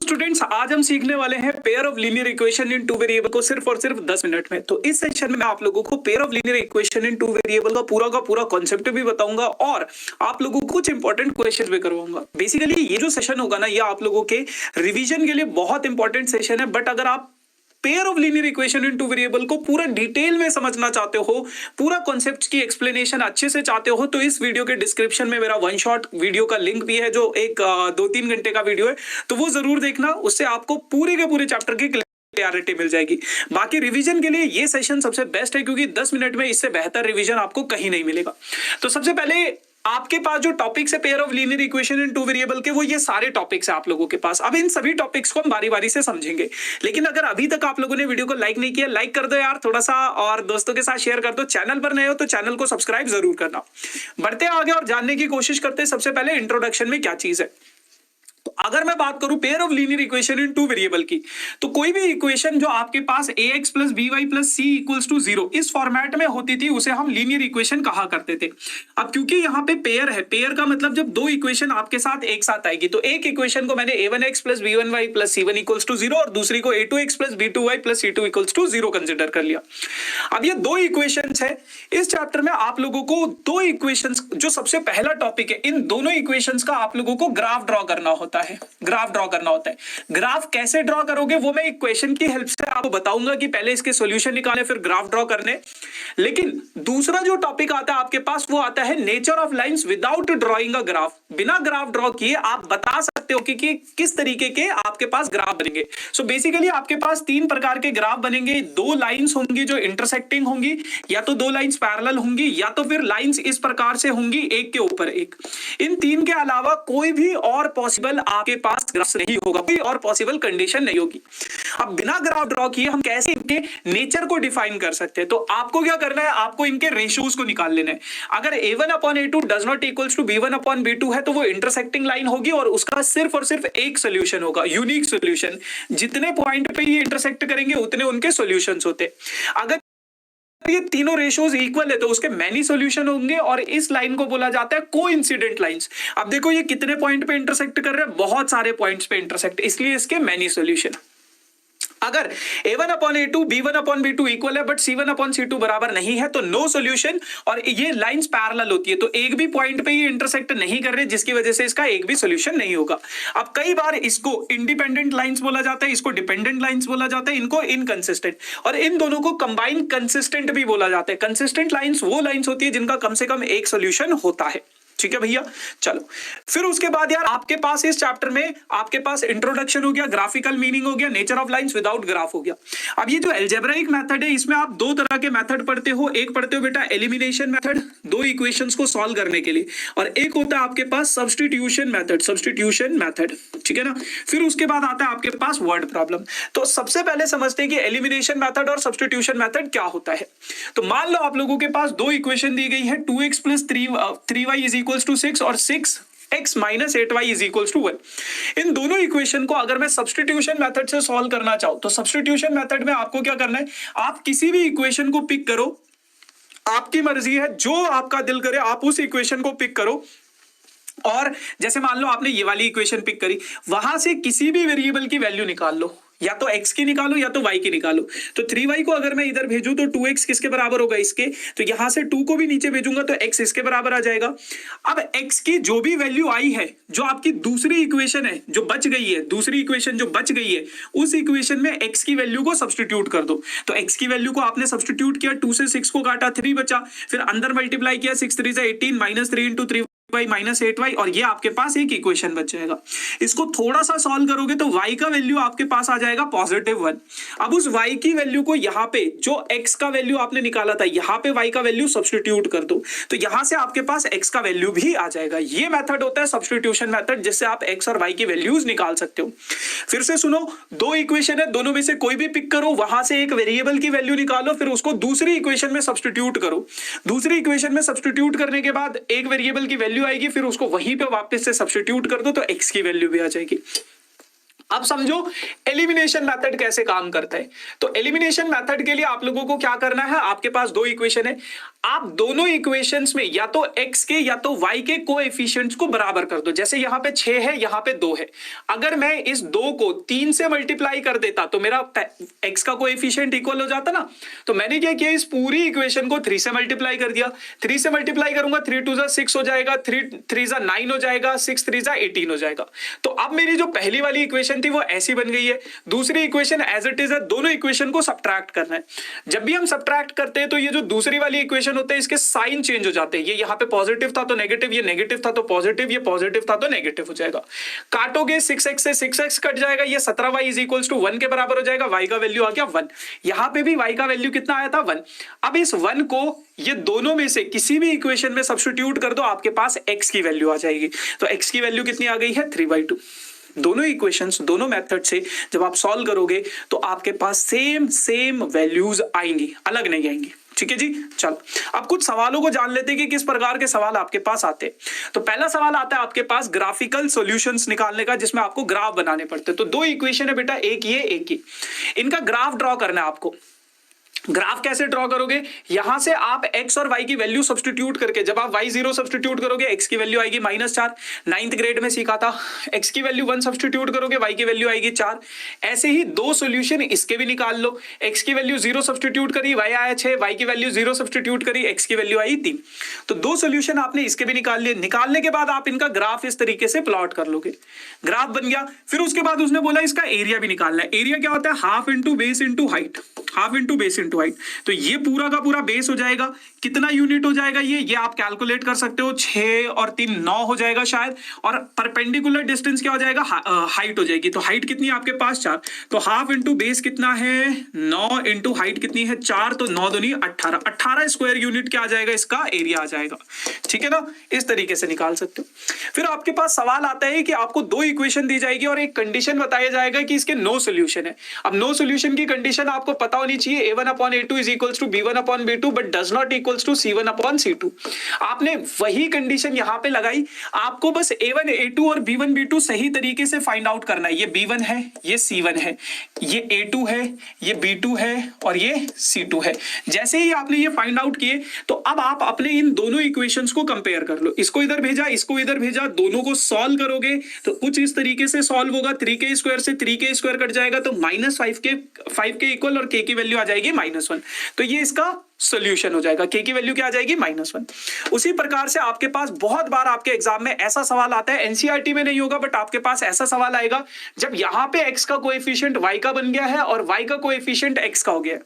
Students, आज हम सीखने वाले हैं pair of linear equation in two variable को सिर्फ और सिर्फ 10 मिनट में। तो इस सेशन में मैं आप लोगों को pair of linear equation in two variable का पूरा कॉन्सेप्ट भी बताऊंगा और आप लोगों को कुछ इंपॉर्टेंट क्वेश्चन भी करवाऊंगा। बेसिकली ये जो सेशन होगा ना, ये आप लोगों के रिवीजन के लिए बहुत इंपॉर्टेंट सेशन है। बट अगर आप pair of linear equation in two variable को पूरा डिटेल में समझना चाहते हो, पूरा कॉन्सेप्ट की एक्सप्लेनेशन अच्छे से चाहते हो, तो इस वीडियो के डिस्क्रिप्शन में मेरा वन शॉट वीडियो का लिंक भी है, जो एक 2-3 घंटे का वीडियो है, तो वो जरूर देखना। उससे आपको पूरे के पूरे चैप्टर की क्लैरिटी मिल जाएगी। बाकी रिवीजन के लिए ये सेशन सबसे बेस्ट है, क्योंकि 10 मिनट में इससे बेहतर रिवीजन आपको कहीं नहीं मिलेगा। तो सबसे पहले आपके पास जो टॉपिक्स है pair of linear equation in two variable के, वो ये सारे टॉपिक्स है आप लोगों के पास। अब इन सभी टॉपिक्स को हम बारी बारी से समझेंगे। लेकिन अगर अभी तक आप लोगों ने वीडियो को लाइक नहीं किया, लाइक कर दो यार थोड़ा सा, और दोस्तों के साथ शेयर कर दो। चैनल पर नए हो तो चैनल को सब्सक्राइब जरूर करना। बढ़ते आगे और जानने की कोशिश करते हैं सबसे पहले इंट्रोडक्शन में क्या चीज है। तो अगर मैं बात करूं pair of linear equation in two variable की, तो कोई भी इक्वेशन जो आपके पास ax plus by plus c equals to 0 इस फॉर्मेट में होती थी, उसे हम लीनियर इक्वेशन कहा करते थे। अब क्योंकि यहाँ पे पेयर है, पेयर का मतलब जब दो इक्वेशन आपके साथ एक साथ आएगी, तो एक इक्वेशन को मैंने a1x plus b1y plus c1 equals to 0 और दूसरी को a2x plus b2y plus c2 equals to 0 consider कर लिया। अब ये दो इक्वेशंस है। इस चैप्टर में आप लोगों को दो इक्वेशंस, जो सबसे पहला टॉपिक है, इन दोनों इक्वेशंस का आप लोगों को ग्राफ ड्रॉ करना होता है। ग्राफ ड्रॉ करना होता है। ग्राफ कैसे ड्रॉ करोगे वो मैं एक क्वेश्चन की हेल्प से आपको बताऊंगा कि पहले इसके सॉल्यूशन निकाले फिर ग्राफ ड्रॉ करने। लेकिन दूसरा जो टॉपिक आता है आपके पास, वो आता है nature of lines without drawing a graph. बिना ग्राफ ड्रॉ किए आप बता सकते हो कि किस तरीके के आपके पास ग्राफ बनेंगे। सो बेसिकली आपके पास तीन प्रकार के ग्राफ बनेंगे। दो लाइंस होंगी जो इंटरसेक्टिंग होंगी, या तो दो लाइंस पैरेलल होंगी, या तो फिर लाइंस इस प्रकार से होंगी एक के ऊपर एक। इन तीन के अलावा कोई भी और पॉसिबल आपके पास ग्राफ नहीं होगा, कोई और पॉसिबल कंडीशन नहीं होगी। अब बिना ग्राफ ड्रॉ किए हम कैसे इनके नेचर को डिफाइन कर सकते हैं? तो आपको क्या करना है, आपको इनके रेशियोज को निकाल लेना है। अगर a1 upon a2 does not equals to b1 upon b2 है, तो वो इंटरसेक्टिंग लाइन होगी और उसका सिर्फ और सिर्फ एक सोल्यूशन होगा, यूनिक सोल्यूशन। जितने पॉइंट पे ये इंटरसेक्ट करेंगे उतने उनके सोल्यूशंस होते। अगर ये तीनों रेशियोज इक्वल है तो उसके मैनी सॉल्यूशन होंगे, और इस लाइन को बोला जाता है कोइंसिडेंट लाइंस। अब देखो ये कितने पॉइंट पे इंटरसेक्ट कर रहे हैं, बहुत सारे पॉइंट्स पे इंटरसेक्ट, इसलिए इसके मैनी सॉल्यूशन। अगर a1 upon a2 b1 upon b2 equal है बट c1 अपॉन c2 बराबर नहीं है, तो नो सॉल्यूशन। और ये लाइंस पैरेलल होती है, तो एक भी पॉइंट पे ये इंटरसेक्ट नहीं कर रहे, जिसकी वजह से इसका एक भी सॉल्यूशन नहीं होगा। अब कई बार इसको इंडिपेंडेंट लाइंस बोला जाता है, इसको डिपेंडेंट लाइंस बोला जाता है, इनको इनकंसिस्टेंट, और इन दोनों को कंबाइन कंसिस्टेंट भी बोला जाता है। कंसिस्टेंट लाइंस वो लाइंस होती है जिनका कम से कम एक सॉल्यूशन होता है। ठीक है भैया, चलो फिर उसके बाद यार आपके पास इस चैप्टर में आपके पास इंट्रोडक्शन हो गया, ग्राफिकल मीनिंग हो गया, nature of lines without graph हो गया। अब ये जो अलजेब्राइक मेथड है, इसमें आप दो तरह के मेथड पढ़ते हो। एक पढ़ते हो बेटा एलिमिनेशन मेथड, दो इक्वेशंस को सॉल्व करने के लिए, और एक होता है आपके पास सब्स्टिट्यूशन मेथड, ठीक है ना। फिर उसके बाद आता है आपके पास वर्ड प्रॉब्लम। तो सबसे पहले समझते हैं कि एलिमिनेशन मेथड और सब्स्टिट्यूशन मेथड क्या होता है। तो मान लो आप लोगों के पास दो इक्वेशन दी गई है, 2x plus 3y is equals to 6 और 6x minus 8y is equals to 1। इन दोनों इक्वेशन को अगर मैं सब्स्टिट्यूशन मेथड से सॉल्व करना चाहूं, तो सब्स्टिट्यूशन मेथड में आपको क्या करना है, आप किसी भी इक्वेशन को पिक करो, आपकी मर्जी है, जो आपका दिल करे आप उस इक्वेशन को पिक करो। और जैसे मान लो आपने ये वाली इक्वेशन पिक करी, वहां से किसी भी वेरिएबल की वैल्यू निकाल लो, या तो x की निकालो या तो y की निकालो। तो 3y को अगर मैं इधर भेजूं तो 2x किसके बराबर होगा, इसके। तो यहां से 2 को भी नीचे भेजूंगा तो x इसके बराबर आ जाएगा। अब x की जो भी वैल्यू आई है, जो आपकी दूसरी इक्वेशन है जो बच गई है, दूसरी इक्वेशन जो बच गई है, उस इक्वेशन में x की वैल्यू को सब्स्टिट्यूट कर दो। तो x की वैल्यू को आपने सब्स्टिट्यूट किया, 2 से 6 को काटा, 3 बचा, फिर अंदर मल्टीप्लाई किया, 6 3 18 minus 3 into 3y minus 8y, और ये आपके पास एक इक्वेशन बच जाएगा। इसको थोड़ा सा सॉल्व करोगे तो y का वैल्यू आपके पास आ जाएगा +1। अब उस y की वैल्यू को यहाँ पे जो x का वैल्यू आपने निकाला था, यहाँ पे y का वैल्यू सब्स्टिट्यूट कर दो, तो यहां से आपके पास x का वैल्यू भी आ जाएगा। ये मेथड होता है सब्स्टिट्यूशन मेथड, जिससे आप x और y की वैल्यूज निकाल सकते हो। फिर से सुनो, दो इक्वेशन है, दोनों में से कोई भी पिक करो, वहां से एक वेरिएबल की वैल्यू निकालो, फिर उसको दूसरी इक्वेशन में सब्स्टिट्यूट करो। दूसरी इक्वेशन में सब्स्टिट्यूट करने के बाद एक वेरिएबल की वैल्यू आएगी, फिर उसको वहीं पे वापस से सब्स्टिट्यूट कर दो तो x की वैल्यू भी आ जाएगी। अब समझो एलिमिनेशन मेथड कैसे काम करता है। तो एलिमिनेशन मेथड के लिए आप लोगों को क्या करना है, आपके पास दो इक्वेशन है, आप दोनों इक्वेशंस में या तो x के या तो y के कोएफिशिएंट्स को बराबर कर दो। जैसे यहां पे 6 है, यहां पे 2 है, अगर मैं इस 2 को 3 से मल्टीप्लाई कर देता तो मेरा x का कोएफिशिएंट इक्वल हो जाता ना। तो मैंने क्या किया, इस पूरी इक्वेशन को 3 से मल्टीप्लाई कर दिया। 3 से मल्टीप्लाई करूंगा, 3 2 जा 6 हो जाएगा, 3 3 जा 9 हो जाएगा, 6 3 जा 18 हो जाएगा। तो अब मेरी जो पहली वाली इक्वेशन थी वो ऐसी बन गई है। दूसरी इक्वेशन एज इट इज है, दोनों इक्वेशन को सब्ट्रैक्ट करना है। जब भी हम सब्ट्रैक्ट करते हैं तो ये जो दूसरी वाली इक्वेशन होते हैं इसके साइन चेंज हो जाते हैं। ये यहाँ पे पॉजिटिव था तो नेगेटिव, ये नेगेटिव था तो पॉजिटिव, ये पॉजिटिव था तो नेगेटिव हो जाएगा। काटोगे 6x से 6x कट जाएगा, ये 17y इज इक्वल्स टू 1 के बराबर हो जाएगा। y का वैल्यू आ गया 1, यहां पे भी y का वैल्यू कितना आया था 1। अब इस 1 को ये दोनों में से किसी भी इक्वेशन में सब्स्टिट्यूट कर दो, आपके पास x की वैल्यू आ जाएगी। तो x की वैल्यू कितनी आ गई है 3/2। दोनों इक्वेशंस दोनों मेथड से जब आप सॉल्व करोगे तो आपके पास सेम वैल्यूज आएंगी, अलग नहीं आएंगी। ठीक है जी, चलो अब कुछ सवालों को जान लेते हैं कि किस प्रकार के सवाल आपके पास आते हैं। तो पहला सवाल आता है आपके पास ग्राफिकल सॉल्यूशंस निकालने का, जिसमें आपको ग्राफ बनाने पड़ते हैं। तो दो इक्वेशन है बेटा, एक ये एक ये, इनका ग्राफ ड्रॉ करना है आपको। ग्राफ कैसे ड्रॉ करोगे, यहां से आप x और y की वैल्यू सब्स्टिट्यूट करके, जब आप y0 सब्स्टिट्यूट करोगे x की वैल्यू आएगी -4, 9th ग्रेड में सीखा था। x की वैल्यू 1 सब्स्टिट्यूट करोगे, y की वैल्यू आएगी 4। ऐसे ही दो सॉल्यूशन इसके भी निकाल लो। x की वैल्यू 0 सब्स्टिट्यूट करी, y आया 6, y की वैल्यू 0 सब्स्टिट्यूट करी, x की वैल्यू आई 3। तो दो सॉल्यूशन आपने इसके भी निकाल लिए। निकालने के बाद आप इनका ग्राफ इस तरीके से प्लॉट कर लोगे, ग्राफ बन गया। फिर उसके बाद उसने बोला इसका एरिया भी निकालना है। एरिया क्या होता है, half into base into height, half into base into height. तो ये पूरा का पूरा बेस हो जाएगा, कितना यूनिट हो जाएगा ये आप कैलकुलेट कर सकते हो, 6 और 3 9 हो जाएगा शायद। और परपेंडिकुलर डिस्टेंस क्या हो जाएगा, हाइट हो जाएगी। तो हाइट कितनी है आपके पास 4, तो हाफ इंटू बेस कितना है 9 इंटू हाइट कितनी है 4, तो 9 दूनी 18, 18 स्क्वायर यूनिट क्या आ जाएगा, इसका एरिया आ जाएगा। ठीक है ना, इस तरीके से निकाल सकते हो। फिर आपके पास सवाल आता है कि आपको दो इक्वेशन दी जाएगी और एक कंडीशन बताया जाएगा कि इसके नो सोल्यूशन है। अब नो सोल्यूशन की कंडीशन आपको पता होनी चाहिए, a1/a2 is equals to b1/b2 but does not equals to c1/c2। आपने वही कंडीशन यहां पे लगाई, आपको बस a1 a2 और b1 b2 सही तरीके से फाइंड आउट करना है। ये b1 है, ये c1 है, ये a2 है, ये b2 है और ये c2 है। जैसे ही आपने ये फाइंड आउट किए तो अब आप अपने इन दोनों इक्वेशंस को कंपेयर कर लो। इसको इधर भेजा, इसको इधर भेजा, दोनों को सॉल्व करोगे तो कुछ इस तरीके से सॉल्व होगा। 3k स्क्वायर से 3k स्क्वायर कट जाएगा तो -5k इक्वल और k की वैल्यू आ जाएगी -1। तो ये इसका सॉल्यूशन हो जाएगा, k की वैल्यू क्या आ जाएगी -1। उसी प्रकार से आपके पास बहुत बार आपके एग्जाम में ऐसा सवाल आता है, एनसीईआरटी में नहीं होगा बट आपके पास ऐसा सवाल आएगा जब यहां पे x का कोएफिशिएंट y का बन गया है और y का कोएफिशिएंट x का हो गया है।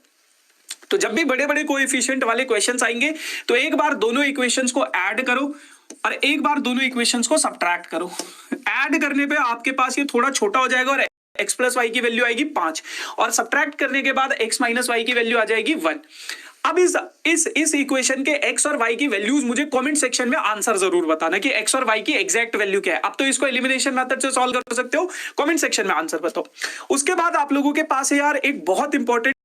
तो जब भी बड़े बड़े कोएफिशिएंट वाले क्वेश्चंस आएंगे तो एक बार दोनों इक्वेशंस को ऐड करो और एक बार दोनों इक्वेशंस को सब्ट्रैक्ट करो। ऐड करने पे आपके पास ये थोड़ा छोटा हो जाएगा और x प्लस y की वैल्यू आएगी 5 और सब्ट्रैक्ट करने के बाद x माइनस y की वैल्यू आ जाएगी 1। अब इस इक्वेशन के x और y की वैल्यूज मुझे कमेंट सेक्शन में आंसर जरूर बताना कि x और y की एग्जैक्ट वैल्यू क्या है। अब तो इसको एलिमिनेशन मेथड से सॉल्व कर सकते हो, कमेंट सेक्शन में आंसर बताओ। उसके बाद आप लोगों के पास है यार एक बहुत इंपॉर्टेंट